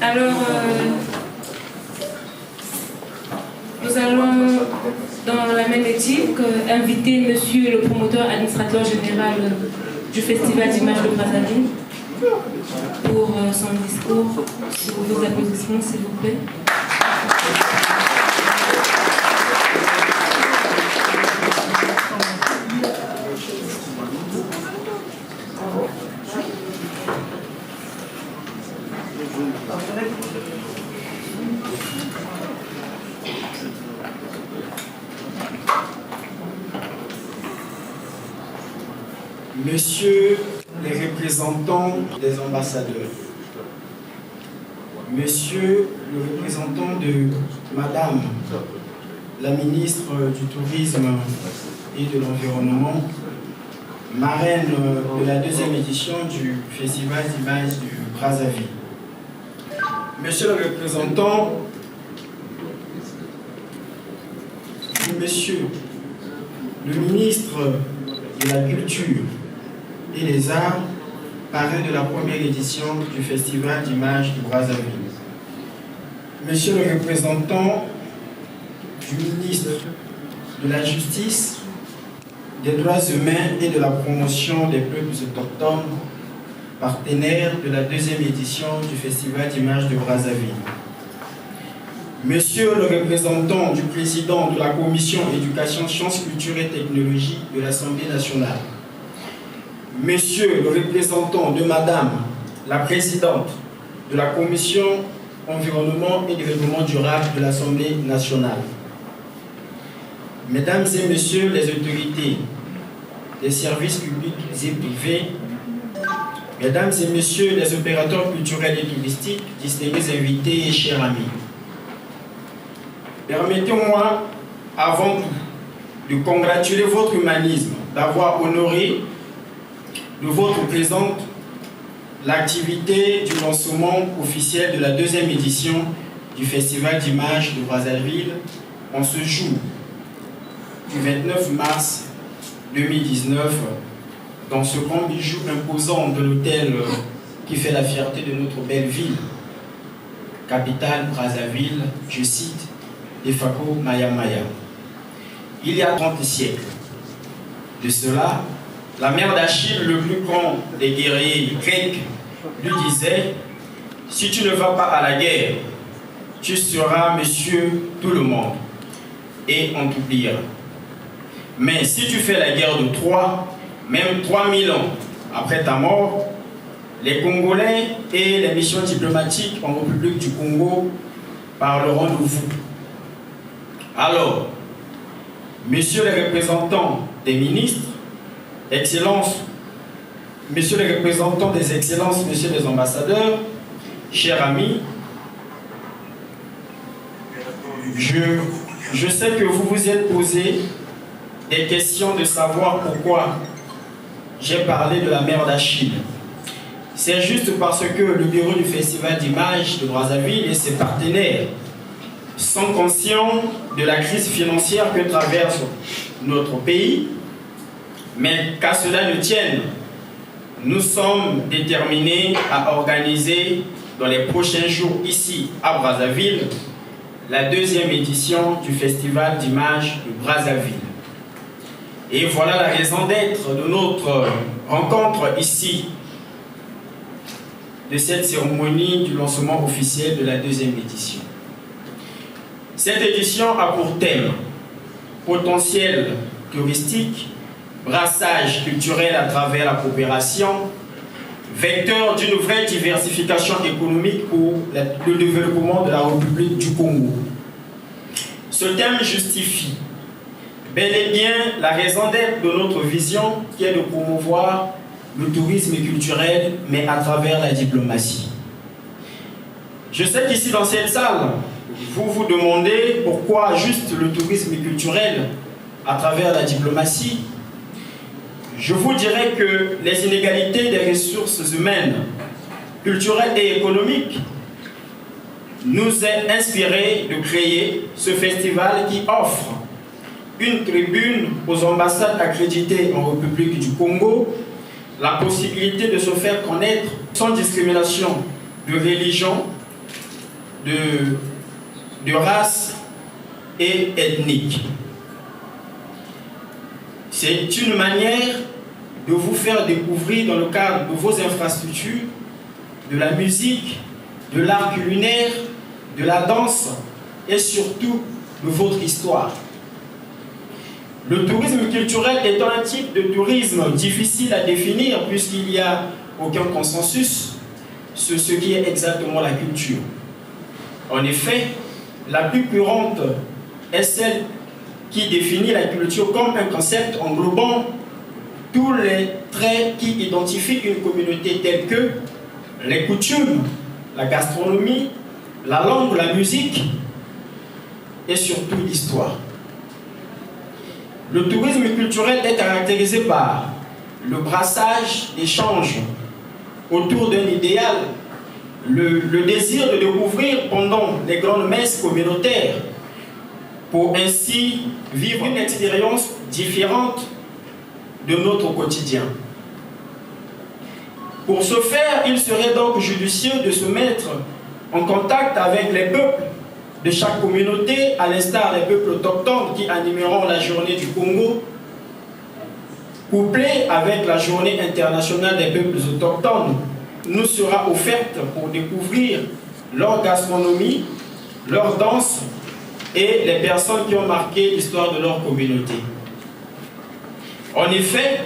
Alors, nous allons, dans la même éthique, inviter monsieur le promoteur administrateur général du Festival d'Images de Brazzaville pour son discours. Sur vos applaudissements, s'il vous plaît. Messieurs les représentants des ambassadeurs, Monsieur le représentant de Madame la ministre du Tourisme et de l'Environnement, marraine de la deuxième édition du Festival d'Images du Brazzaville, Monsieur le représentant, Monsieur le ministre de la Culture et les Arts, parrain de la première édition du Festival d'Images du Brazzaville. Monsieur le représentant du ministre de la Justice, des Droits humains et de la promotion des peuples autochtones, partenaire de la deuxième édition du Festival d'Images du Brazzaville. Monsieur le représentant du président de la Commission Éducation, Sciences, Culture et Technologie de l'Assemblée nationale. Monsieur le représentant de Madame la présidente de la Commission Environnement et Développement durable de l'Assemblée nationale. Mesdames et Messieurs les autorités des services publics et privés, Mesdames et Messieurs les opérateurs culturels et touristiques, distingués invités et chers amis, permettez-moi avant tout de congratuler votre humanisme d'avoir honoré de votre présence l'activité du lancement officiel de la deuxième édition du Festival d'Images de Brazzaville en ce jour du 29 mars 2019 dans ce grand bijou imposant de l'hôtel qui fait la fierté de notre belle ville, capitale Brazzaville, je cite, Efako Maya Maya. Il y a 30 siècles de cela, la mère d'Achille, le plus grand des guerriers grecs, lui disait « Si tu ne vas pas à la guerre, tu seras monsieur tout le monde, et on t'oubliera. Mais si tu fais la guerre de Troie, même 3000 ans après ta mort, les Congolais et les missions diplomatiques en République du Congo parleront de vous. Alors, messieurs les représentants des ministres, Excellences, messieurs les représentants des excellences, messieurs les ambassadeurs, chers amis, je sais que vous vous êtes posé des questions de savoir pourquoi j'ai parlé de la mère d'Achille. C'est juste parce que le bureau du Festival d'Images de Brazzaville et ses partenaires sont conscients de la crise financière que traverse notre pays. Mais qu'à cela ne tienne, nous sommes déterminés à organiser dans les prochains jours ici à Brazzaville la deuxième édition du Festival d'Images de Brazzaville. Et voilà la raison d'être de notre rencontre ici, de cette cérémonie du lancement officiel de la deuxième édition. Cette édition a pour thème potentiel touristique, brassage culturel à travers la coopération, vecteur d'une vraie diversification économique pour le développement de la République du Congo. Ce thème justifie bel et bien la raison d'être de notre vision qui est de promouvoir le tourisme culturel, mais à travers la diplomatie. Je sais qu'ici dans cette salle, vous vous demandez pourquoi juste le tourisme culturel à travers la diplomatie. Je vous dirais que les inégalités des ressources humaines, culturelles et économiques nous a inspiré de créer ce festival qui offre une tribune aux ambassades accréditées en République du Congo, la possibilité de se faire connaître sans discrimination de religion, de race et ethnique. C'est une manière de vous faire découvrir dans le cadre de vos infrastructures, de la musique, de l'art culinaire, de la danse et surtout de votre histoire. Le tourisme culturel étant un type de tourisme difficile à définir puisqu'il n'y a aucun consensus sur ce qui est exactement la culture. En effet, la plus courante est celle qui définit la culture comme un concept englobant tous les traits qui identifient une communauté tels que les coutumes, la gastronomie, la langue, la musique et surtout l'histoire. Le tourisme culturel est caractérisé par le brassage d'échanges autour d'un idéal, le désir de découvrir pendant les grandes messes communautaires pour ainsi vivre une expérience différente de notre quotidien. Pour ce faire, il serait donc judicieux de se mettre en contact avec les peuples de chaque communauté, à l'instar des peuples autochtones qui animeront la journée du Congo, couplée avec la journée internationale des peuples autochtones, nous sera offerte pour découvrir leur gastronomie, leur danse et les personnes qui ont marqué l'histoire de leur communauté. En effet,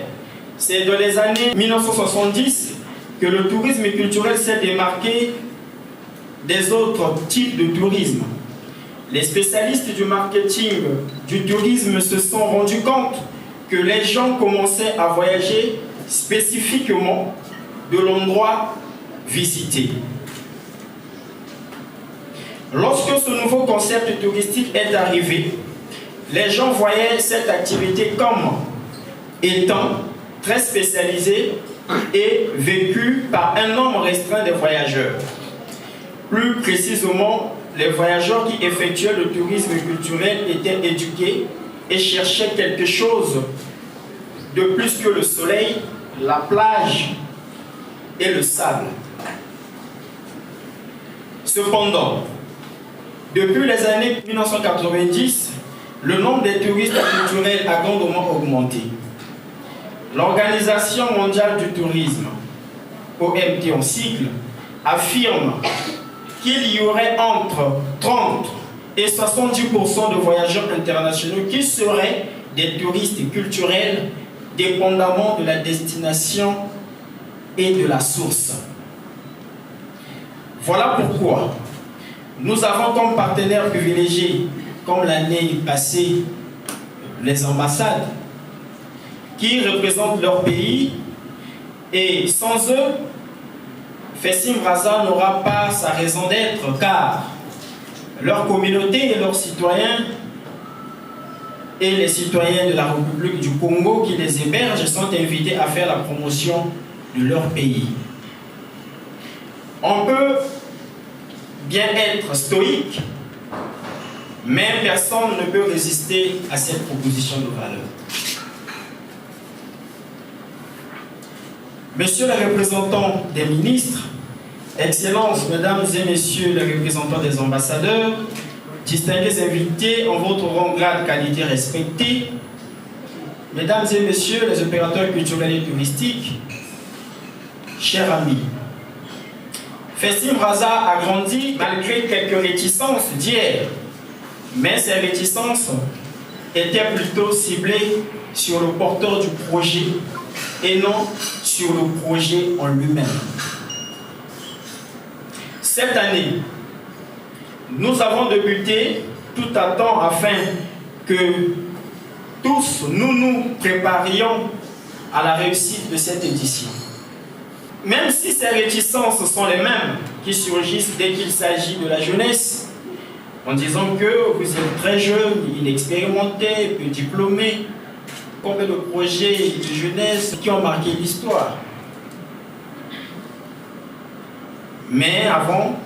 c'est dans les années 1970 que le tourisme culturel s'est démarqué des autres types de tourisme. Les spécialistes du marketing du tourisme se sont rendus compte que les gens commençaient à voyager spécifiquement de l'endroit visité. Lorsque ce nouveau concept touristique est arrivé, les gens voyaient cette activité comme étant très spécialisée et vécue par un nombre restreint de voyageurs. Plus précisément, les voyageurs qui effectuaient le tourisme culturel étaient éduqués et cherchaient quelque chose de plus que le soleil, la plage et le sable. Cependant, depuis les années 1990, le nombre des touristes culturels a grandement augmenté. L'Organisation mondiale du tourisme, OMT en sigle, affirme qu'il y aurait entre 30 et 70% de voyageurs internationaux qui seraient des touristes culturels, dépendamment de la destination et de la source. Voilà pourquoi nous avons comme partenaires privilégiés, comme l'année passée, les ambassades, qui représentent leur pays, et sans eux, Fessim Raza n'aura pas sa raison d'être, car leur communauté et leurs citoyens et les citoyens de la République du Congo qui les hébergent sont invités à faire la promotion de leur pays. On peut bien être stoïque, mais personne ne peut résister à cette proposition de valeur. Messieurs les représentants des ministres, Excellences, Mesdames et Messieurs les représentants des ambassadeurs, distingués invités en votre rang, grade, qualité respectée, Mesdames et Messieurs les opérateurs culturels et touristiques, chers amis, Fessim Raza a grandi malgré quelques réticences d'hier, mais ces réticences étaient plutôt ciblées sur le porteur du projet et non sur le projet en lui-même. Cette année, nous avons débuté tout à temps afin que tous nous nous préparions à la réussite de cette édition. Même si ces réticences sont les mêmes qui surgissent dès qu'il s'agit de la jeunesse, en disant que vous êtes très jeune, inexpérimenté, peu diplômé, combien de projets de jeunesse qui ont marqué l'histoire. Mais avant,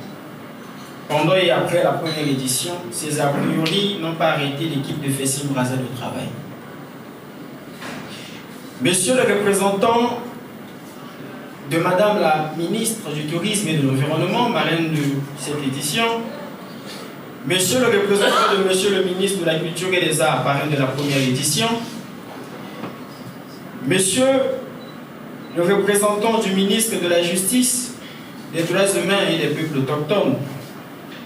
pendant et après la première édition, ces a priori n'ont pas arrêté l'équipe de Fessim Raza de travail. Monsieur le représentant de Madame la ministre du Tourisme et de l'Environnement, marraine de cette édition, Monsieur le représentant de Monsieur le ministre de la Culture et des Arts, parrain de la première édition, Monsieur le représentant du ministre de la Justice, des Droits humains et des peuples autochtones,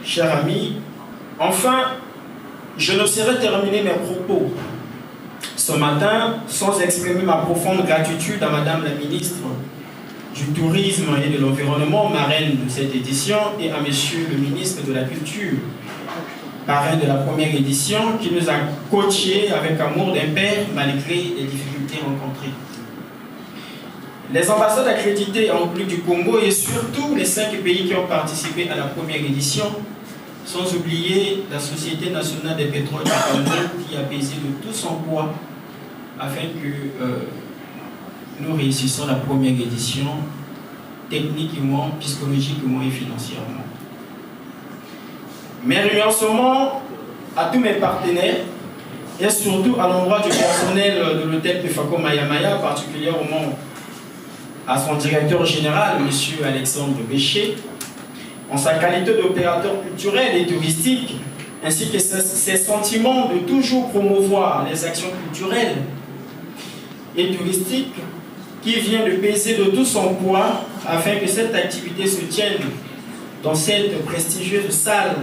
chers amis, enfin, je ne saurais terminer mes propos ce matin sans exprimer ma profonde gratitude à Madame la ministre du Tourisme et de l'Environnement, marraine de cette édition, et à Monsieur le ministre de la Culture, parrain de la première édition, qui nous a coachés avec amour d'un père malgré les difficultés rencontrées. Les ambassades accréditées en plus du Congo et surtout les 5 pays qui ont participé à la première édition, sans oublier la Société nationale des pétroles du Congo qui a pesé de tout son poids afin que nous réussissions la première édition techniquement, psychologiquement et financièrement. Mes remerciements à tous mes partenaires et surtout à l'endroit du personnel de l'hôtel Pefako Mayamaya, particulièrement à son directeur général, M. Alexandre Béché, en sa qualité d'opérateur culturel et touristique, ainsi que ses sentiments de toujours promouvoir les actions culturelles et touristiques qui vient de peser de tout son poids afin que cette activité se tienne dans cette prestigieuse salle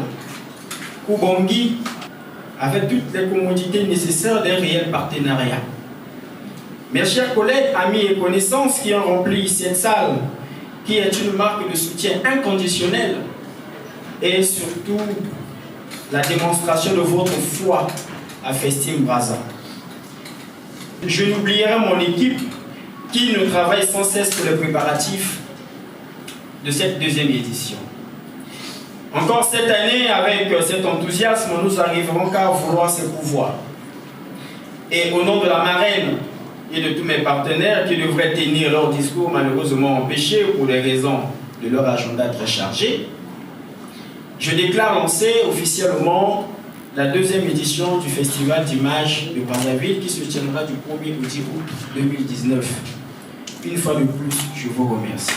Kubongi avec toutes les commodités nécessaires d'un réel partenariat. Mes chers collègues, amis et connaissances qui ont rempli cette salle, qui est une marque de soutien inconditionnel et surtout la démonstration de votre foi à Festim Brazza. Je n'oublierai mon équipe qui ne travaille sans cesse pour les préparatifs de cette deuxième édition. Encore cette année, avec cet enthousiasme, nous arriverons qu'à vouloir ce pouvoir. Et au nom de la marraine et de tous mes partenaires qui devraient tenir leur discours malheureusement empêchés pour des raisons de leur agenda très chargé, je déclare lancer officiellement la deuxième édition du Festival d'images de Brazzaville qui se tiendra du 1er au 10 août 2019. Une fois de plus, je vous remercie.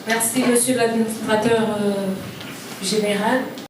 Merci, monsieur l'administrateur général.